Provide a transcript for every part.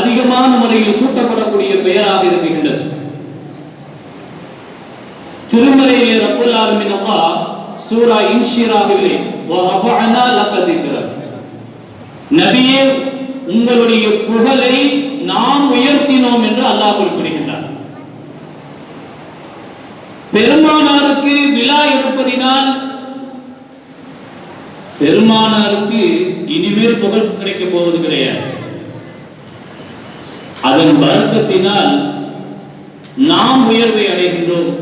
அதிகமான முறையில் சூட்டப்படக்கூடிய பெயராக இருக்கின்றது. திருமலையிலே ரப்பல் ஆலமீன் அல்லாஹ் சூரா இன்ஷிராஹிலே வரஃபஅனா லக திக்ரக், நபியே உங்களுடைய புகழை நாம் உயர்த்தினோம் என்று அல்லாஹ் குறிப்பிடுகின்றார். பெருமானாருக்கு விழா எடுப்பதினால் பெருமானாருக்கு இனிமேல் புகழ் கிடைக்க போவது கிடையாது. அதன் பரக்கத்தினால் நாம் உயர்வை அடைகின்றோம்.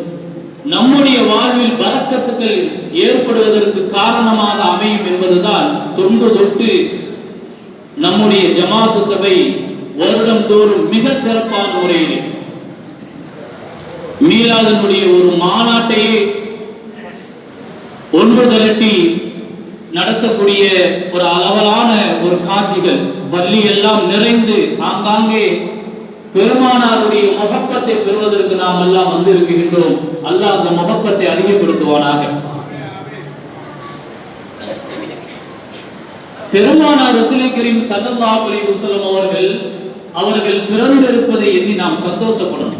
நம்முடைய வாழ்வில் பரக்கத்துக்கள் ஏற்படுவதற்கு காரணமாக அமையும் என்பதுதான் தொன்று தொட்டு நம்முடைய ஜமாத்து சபை வருடம் தோறும் மிக சிறப்பான முறையில் மீலாதனுடைய ஒரு மாநாட்டையே ஒன்று திரட்டி நடத்தக்கூடிய ஒரு அளவலான ஒரு காட்சிகள், பள்ளி எல்லாம் நிறைந்து ஆங்காங்கே பெருமானாருடைய முகப்பத்தை பெறுவதற்கு நாம் எல்லாம் வந்திருக்கின்றோம். அல்லாஹ் அந்த முகப்பத்தை அதிகப்படுத்துவானாக. பெருமானார் ரசூலுல்லாஹி கரீம் ஸல்லல்லாஹு அலைஹி வஸல்லம் அவர்கள் பிறந்திருப்பதை எண்ணி நாம் சந்தோஷப்படணும்.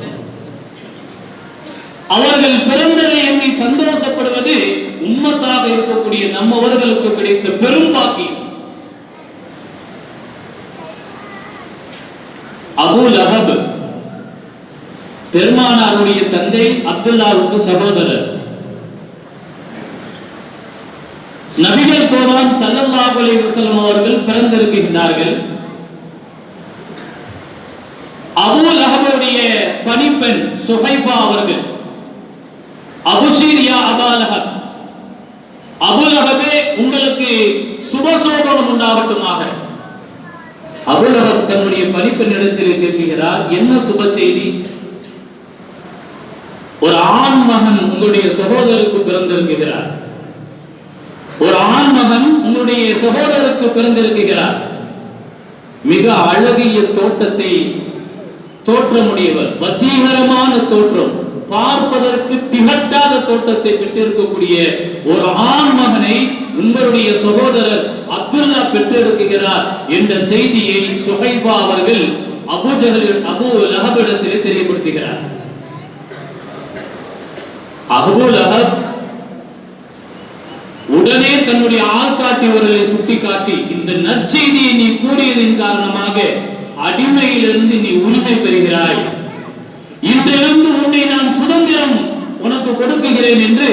அவர்கள் பிறந்ததை எண்ணி சந்தோஷப்படுவது உம்மத்தாக இருக்கக்கூடிய நம்மவர்களுக்கு கிடைத்த பெரும் பாக்கியம். அபூ லஹப் பெருமானாருடைய தந்தை அப்துல்லாவுக்கு சகோதரர். நபிகள் கோமான் ஸல்லல்லாஹு அலைஹி வஸல்லம் அவர்கள் பிறந்திருக்கின்றார்கள். அபூ லஹபுடைய பணிப்பெண் சுஹைஃபா அவர்கள் அபுஷீரியா அபா லஹப், அபூ லஹபே உங்களுக்கு சுபசோபனம் உண்டாகட்டுமாக. அபூ லஹப் தன்னுடைய பணிப்பெண்ணிடத்தில் கேட்கிறார், என்ன சுப செய்தி? ஒரு ஆண் மகன் உங்களுடைய சகோதரருக்கு பிறந்திருக்கிறார். ஒரு ஆண் மகன் உங்களுடைய சகோதரருக்கு பிறந்திருக்கிறார். மிக அழகிய தோற்றத்தை தோற்றமுடையவர், வசீகரமான தோற்றம், பார்ப்பதற்கு திகட்டாத தோற்றத்தை பெற்றிருக்கக்கூடிய ஒரு ஆண் மகனை உங்களுடைய சகோதரர் அப்துல்லா பெற்றெடுக்கிறார் என்ற செய்தியை சுஹைபா அவர்கள் அபூ லஹபிடத்திலே தெரியப்படுத்துகிறார். அபூ லஹப் உடனே தன்னுடைய ஆள்காட்டியவர்களை சுட்டிக்காட்டி, இந்த நற்செய்தியை நீ கூறியதின் காரணமாக அடிமையிலிருந்து நீ உரிமை பெறுகிறாய், இன்றிலிருந்து உன்னை நான் சுதந்திரம் உனக்கு கொடுக்குகிறேன் என்று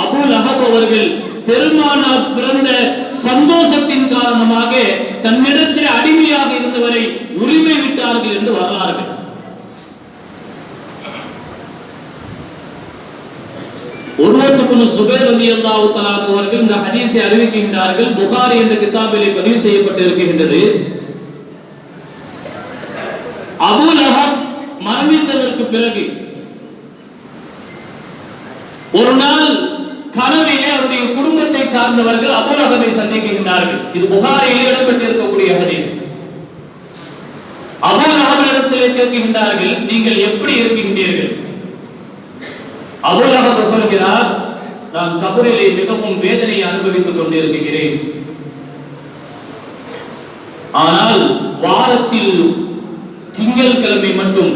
அபூ லஹப் அவர்கள் பெருமானார் பிறந்த சந்தோஷத்தின் காரணமாக தன்னிடத்தில் அடிமையாக இருந்தவரை உரிமை விட்டார்கள் என்று வரலாறு. உர்வத்துப்னு சுபைர் ரலியல்லாஹு தஆலா அவர்கள் இந்த ஹதீஸை அறிவிக்கின்றார்கள். புகாரி என்ற கிதாபிலே பதிவு செய்யப்பட்டிருக்கின்றது. அபூ லஹப் மரணித்ததற்கு பிறகு ஒரு நாள் கனவிலே அவருடைய குடும்பத்தை சார்ந்தவர்கள் அபூ லஹபை சந்திக்கின்றார்கள். இது புகாரியிலே இடம்பெற்றிருக்கக்கூடிய ஹதீஸ். அபூ லஹபிடத்திலே கேட்கின்றார்கள், நீங்கள் எப்படி இருக்கின்றீர்கள்? அபூ லஹப் சொல்கிறார், நான் கபரிலே மிகவும் வேதனையை அனுபவித்துக் கொண்டிருக்கிறேன். ஆனால் வாரத்தில் திங்கட்கிழமை மட்டும்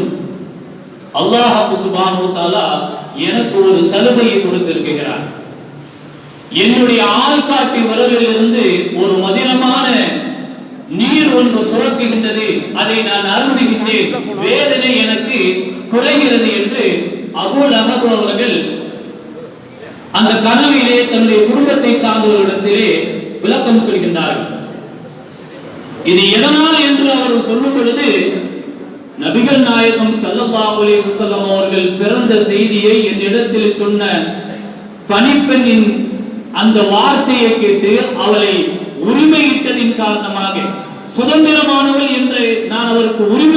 அல்லாஹ் சுப்ஹானஹு வ தஆலா எனக்கு ஒரு சலுகையை கொடுத்திருக்கிறார். என்னுடைய ஆள்காட்டி விரலிலிருந்து ஒரு மதினமான நீர் ஒன்று சுரக்குகின்றது, அதை நான் அருந்துகின்றேன், வேதனை எனக்கு குறைகிறது என்று அபூ லஹப் அவர்கள் அந்த கனவிலே தன்னுடைய குடும்பத்தை சார்ந்தவர்களிடத்திலே விளக்கம் சொல்கின்றார்கள். இது எதனால் என்று அவர் சொல்லும் பொழுது, நபிகள் நாயகம் ஸல்லல்லாஹு அலைஹி வஸல்லம் அவர்கள் பிறந்த செய்தியை என்னிடத்தில் சொன்ன பணிப்பெண்ணின் அந்த வார்த்தையை கேட்டு அவளை உரிமையிட்டதின் காரணமாக சுதந்திரமானவள் என்று நான் அவருக்கு உரிமை